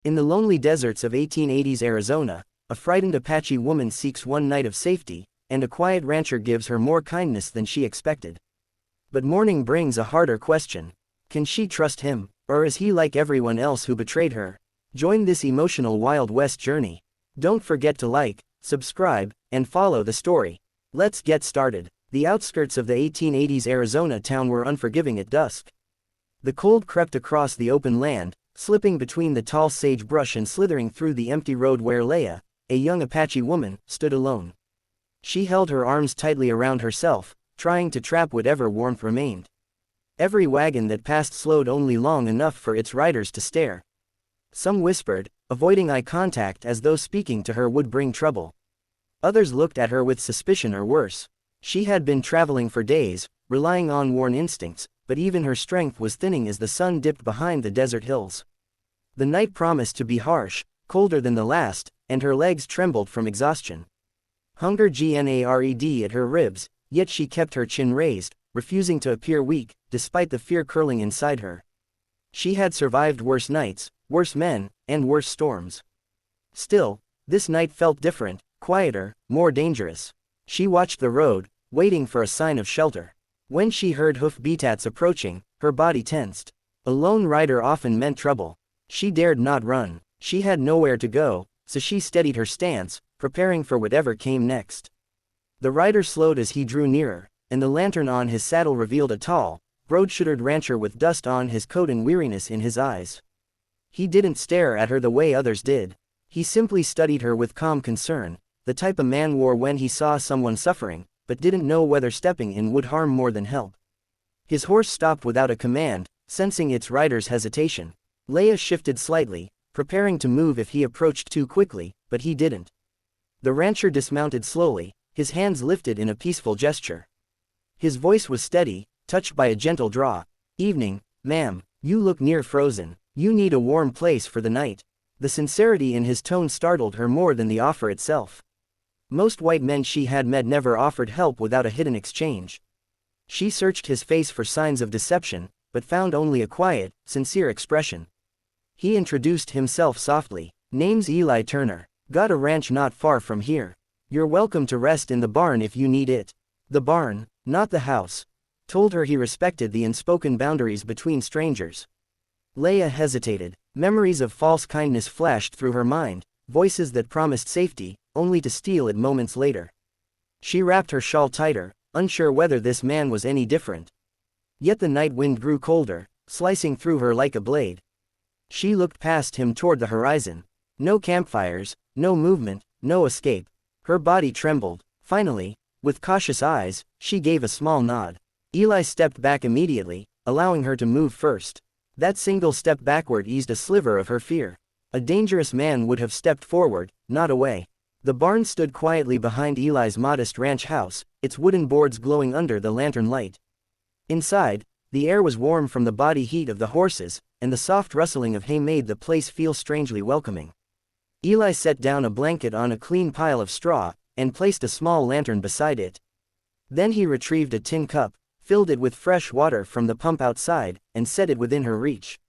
In the lonely deserts of 1880s Arizona, a frightened Apache woman seeks one night of safety, and a quiet rancher gives her more kindness than she expected. But morning brings a harder question. Can she trust him, or is he like everyone else who betrayed her? Join this emotional Wild West journey. Don't forget to like, subscribe, and follow the story. Let's get started. The outskirts of the 1880s Arizona town were unforgiving at dusk. The cold crept across the open land, slipping between the tall sagebrush and slithering through the empty road where Leah, a young Apache woman, stood alone. She held her arms tightly around herself, trying to trap whatever warmth remained. Every wagon that passed slowed only long enough for its riders to stare. Some whispered, avoiding eye contact as though speaking to her would bring trouble. Others looked at her with suspicion or worse. She had been traveling for days, relying on worn instincts, but even her strength was thinning as the sun dipped behind the desert hills. The night promised to be harsh, colder than the last, and her legs trembled from exhaustion. Hunger gnarred at her ribs, yet she kept her chin raised, refusing to appear weak, despite the fear curling inside her. She had survived worse nights, worse men, and worse storms. Still, this night felt different, quieter, more dangerous. She watched the road, waiting for a sign of shelter. When she heard hoof-beats approaching, her body tensed. A lone rider often meant trouble. She dared not run. She had nowhere to go, so she steadied her stance, preparing for whatever came next. The rider slowed as he drew nearer, and the lantern on his saddle revealed a tall, broad-shouldered rancher with dust on his coat and weariness in his eyes. He didn't stare at her the way others did. He simply studied her with calm concern, the type a man wore when he saw someone suffering, but didn't know whether stepping in would harm more than help. His horse stopped without a command, sensing its rider's hesitation. Leah shifted slightly, preparing to move if he approached too quickly, but he didn't. The rancher dismounted slowly, his hands lifted in a peaceful gesture. His voice was steady, touched by a gentle draw. "Evening, ma'am. You look near frozen. You need a warm place for the night." The sincerity in his tone startled her more than the offer itself. Most white men she had met never offered help without a hidden exchange. She searched his face for signs of deception, but found only a quiet, sincere expression. He introduced himself softly. "Name's Eli Turner. Got a ranch not far from here. You're welcome to rest in the barn if you need it." The barn, not the house, told her he respected the unspoken boundaries between strangers. Leah hesitated. Memories of false kindness flashed through her mind, voices that promised safety, only to steal it moments later. She wrapped her shawl tighter, unsure whether this man was any different. Yet the night wind grew colder, slicing through her like a blade. She looked past him toward the horizon. No campfires, no movement, no escape. Her body trembled. Finally, with cautious eyes, she gave a small nod. Eli stepped back immediately, allowing her to move first. That single step backward eased a sliver of her fear. A dangerous man would have stepped forward, not away. The barn stood quietly behind Eli's modest ranch house, its wooden boards glowing under the lantern light. Inside, the air was warm from the body heat of the horses, and the soft rustling of hay made the place feel strangely welcoming. Eli set down a blanket on a clean pile of straw, and placed a small lantern beside it. Then he retrieved a tin cup, filled it with fresh water from the pump outside, and set it within her reach.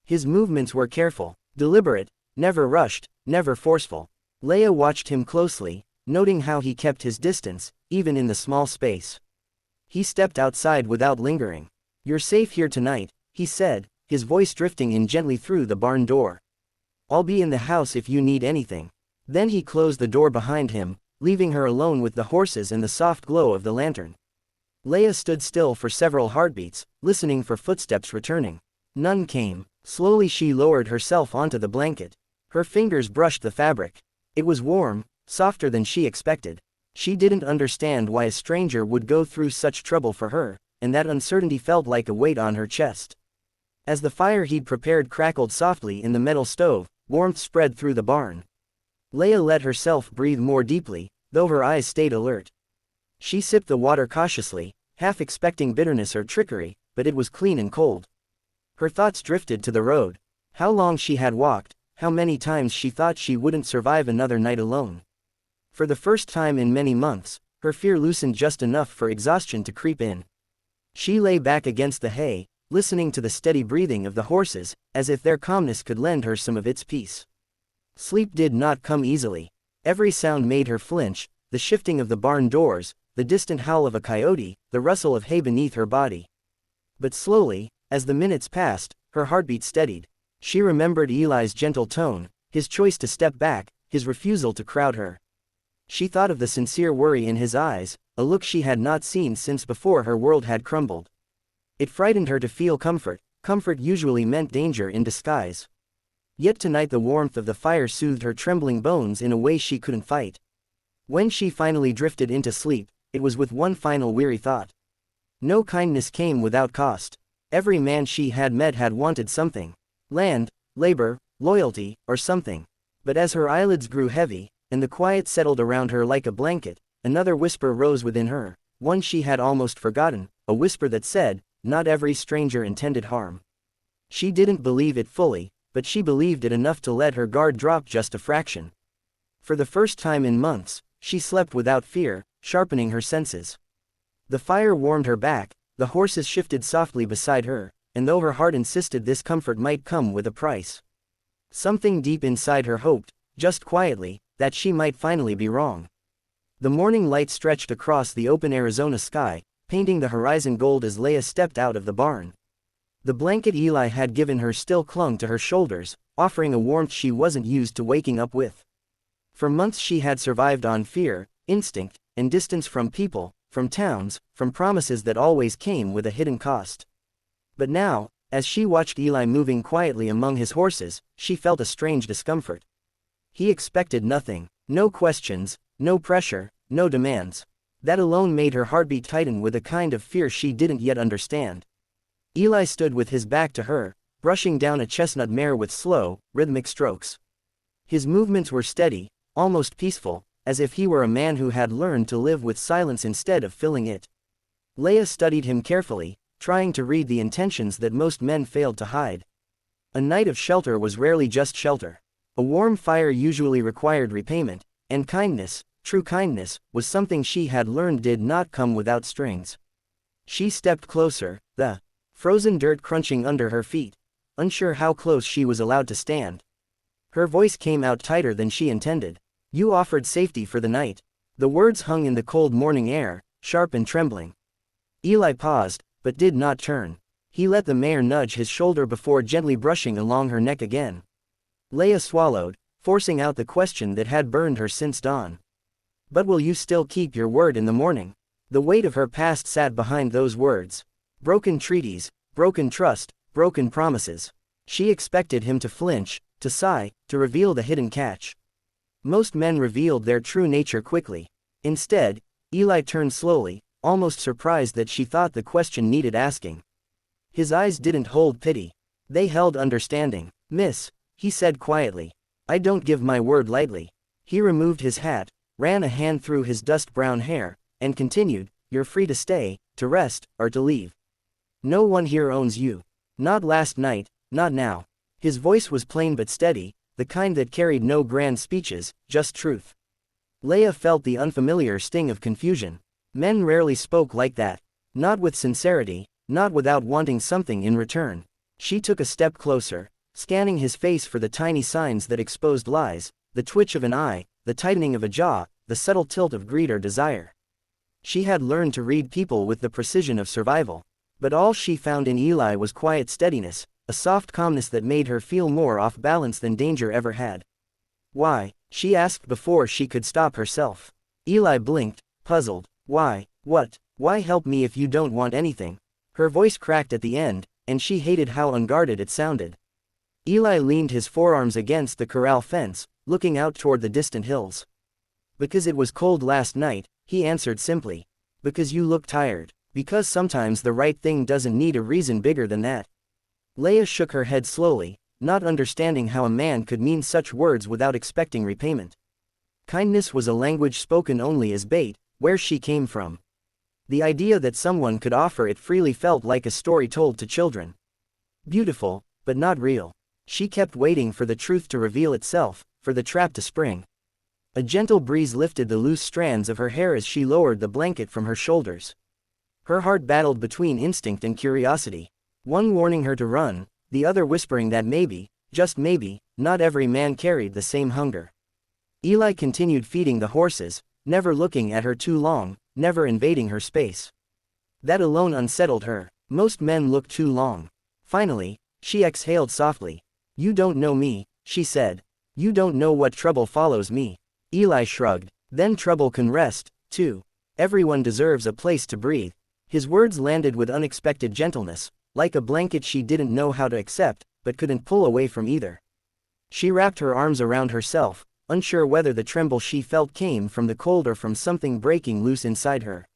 His movements were careful, deliberate, never rushed, never forceful. Leah watched him closely, noting how he kept his distance, even in the small space. He stepped outside without lingering. "You're safe here tonight," he said, his voice drifting in gently through the barn door. "I'll be in the house if you need anything." Then he closed the door behind him, leaving her alone with the horses and the soft glow of the lantern. Leah stood still for several heartbeats, listening for footsteps returning. None came. Slowly she lowered herself onto the blanket. Her fingers brushed the fabric. It was warm, softer than she expected. She didn't understand why a stranger would go through such trouble for her, and that uncertainty felt like a weight on her chest. As the fire he'd prepared crackled softly in the metal stove, warmth spread through the barn. Leah let herself breathe more deeply, though her eyes stayed alert. She sipped the water cautiously, half expecting bitterness or trickery, but it was clean and cold. Her thoughts drifted to the road. How long she had walked, how many times she thought she wouldn't survive another night alone. For the first time in many months, her fear loosened just enough for exhaustion to creep in. She lay back against the hay, listening to the steady breathing of the horses, as if their calmness could lend her some of its peace. Sleep did not come easily. Every sound made her flinch, the shifting of the barn doors, the distant howl of a coyote, the rustle of hay beneath her body. But slowly, as the minutes passed, her heartbeat steadied. She remembered Eli's gentle tone, his choice to step back, his refusal to crowd her. She thought of the sincere worry in his eyes, a look she had not seen since before her world had crumbled. It frightened her to feel comfort. Comfort usually meant danger in disguise. Yet tonight the warmth of the fire soothed her trembling bones in a way she couldn't fight. When she finally drifted into sleep, it was with one final weary thought. No kindness came without cost. Every man she had met had wanted something. Land, labor, loyalty, or something. But as her eyelids grew heavy, and the quiet settled around her like a blanket, another whisper rose within her, one she had almost forgotten, a whisper that said, "Not every stranger intended harm." She didn't believe it fully, but she believed it enough to let her guard drop just a fraction. For the first time in months, she slept without fear, sharpening her senses. The fire warmed her back, the horses shifted softly beside her, and though her heart insisted this comfort might come with a price, something deep inside her hoped, just quietly, that she might finally be wrong. The morning light stretched across the open Arizona sky, painting the horizon gold as Leah stepped out of the barn. The blanket Eli had given her still clung to her shoulders, offering a warmth she wasn't used to waking up with. For months she had survived on fear, instinct, and distance from people, from towns, from promises that always came with a hidden cost. But now, as she watched Eli moving quietly among his horses, she felt a strange discomfort. He expected nothing, no questions, no pressure, no demands. That alone made her heartbeat tighten with a kind of fear she didn't yet understand. Eli stood with his back to her, brushing down a chestnut mare with slow, rhythmic strokes. His movements were steady, almost peaceful, as if he were a man who had learned to live with silence instead of filling it. Leah studied him carefully, trying to read the intentions that most men failed to hide. A night of shelter was rarely just shelter. A warm fire usually required repayment, and kindness, true kindness, was something she had learned did not come without strings. She stepped closer, the frozen dirt crunching under her feet, unsure how close she was allowed to stand. Her voice came out tighter than she intended. "You offered safety for the night." The words hung in the cold morning air, sharp and trembling. Eli paused, but did not turn. He let the mare nudge his shoulder before gently brushing along her neck again. Leah swallowed, forcing out the question that had burned her since dawn. "But will you still keep your word in the morning?" The weight of her past sat behind those words. Broken treaties, broken trust, broken promises. She expected him to flinch, to sigh, to reveal the hidden catch. Most men revealed their true nature quickly. Instead, Eli turned slowly, almost surprised that she thought the question needed asking. His eyes didn't hold pity. They held understanding. "Miss," he said quietly, "I don't give my word lightly." He removed his hat, ran a hand through his dust-brown hair, and continued, "You're free to stay, to rest, or to leave. No one here owns you. Not last night, not now." His voice was plain but steady, the kind that carried no grand speeches, just truth. Leah felt the unfamiliar sting of confusion. Men rarely spoke like that. Not with sincerity, not without wanting something in return. She took a step closer, scanning his face for the tiny signs that exposed lies, the twitch of an eye, the tightening of a jaw, the subtle tilt of greed or desire. She had learned to read people with the precision of survival. But all she found in Eli was quiet steadiness, a soft calmness that made her feel more off balance than danger ever had. "Why?" she asked before she could stop herself. Eli blinked, puzzled. "Why? What? Why help me if you don't want anything?" Her voice cracked at the end, and she hated how unguarded it sounded. Eli leaned his forearms against the corral fence, looking out toward the distant hills. "Because it was cold last night," he answered simply. "Because you look tired. Because sometimes the right thing doesn't need a reason bigger than that." Leah shook her head slowly, not understanding how a man could mean such words without expecting repayment. Kindness was a language spoken only as bait, where she came from. The idea that someone could offer it freely felt like a story told to children. Beautiful, but not real. She kept waiting for the truth to reveal itself, for the trap to spring. A gentle breeze lifted the loose strands of her hair as she lowered the blanket from her shoulders. Her heart battled between instinct and curiosity. One warning her to run, the other whispering that maybe, just maybe, not every man carried the same hunger. Eli continued feeding the horses, never looking at her too long, never invading her space. That alone unsettled her. Most men look too long. Finally, she exhaled softly. "You don't know me," she said. "You don't know what trouble follows me." Eli shrugged. "Then trouble can rest, too. Everyone deserves a place to breathe." His words landed with unexpected gentleness, like a blanket she didn't know how to accept, but couldn't pull away from either. She wrapped her arms around herself, unsure whether the tremble she felt came from the cold or from something breaking loose inside her.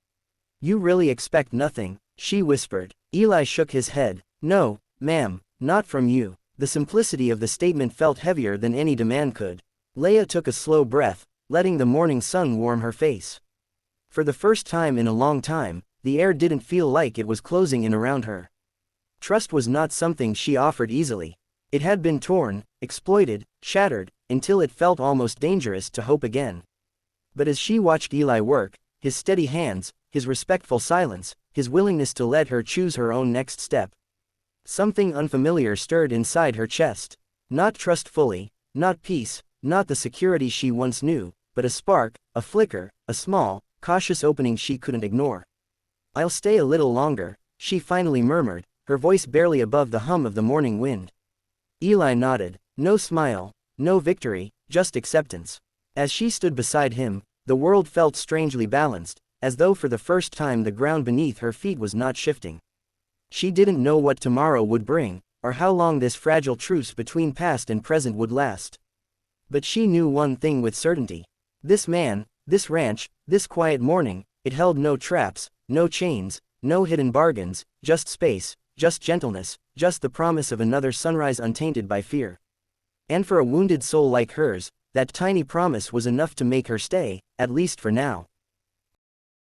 "You really expect nothing," she whispered. Eli shook his head. "No, ma'am, not from you." The simplicity of the statement felt heavier than any demand could. Leia took a slow breath, letting the morning sun warm her face. For the first time in a long time, the air didn't feel like it was closing in around her. Trust was not something she offered easily. It had been torn, exploited, shattered, until it felt almost dangerous to hope again. But as she watched Eli work, his steady hands, his respectful silence, his willingness to let her choose her own next step, something unfamiliar stirred inside her chest. Not trust fully, not peace, not the security she once knew, but a spark, a flicker, a small, cautious opening she couldn't ignore. "I'll stay a little longer," she finally murmured, her voice barely above the hum of the morning wind. Eli nodded. No smile, no victory, just acceptance. As she stood beside him, the world felt strangely balanced, as though for the first time the ground beneath her feet was not shifting. She didn't know what tomorrow would bring, or how long this fragile truce between past and present would last. But she knew one thing with certainty. This man, this ranch, this quiet morning, it held no traps, no chains, no hidden bargains, just space, just gentleness, just the promise of another sunrise untainted by fear. And for a wounded soul like hers, that tiny promise was enough to make her stay, at least for now.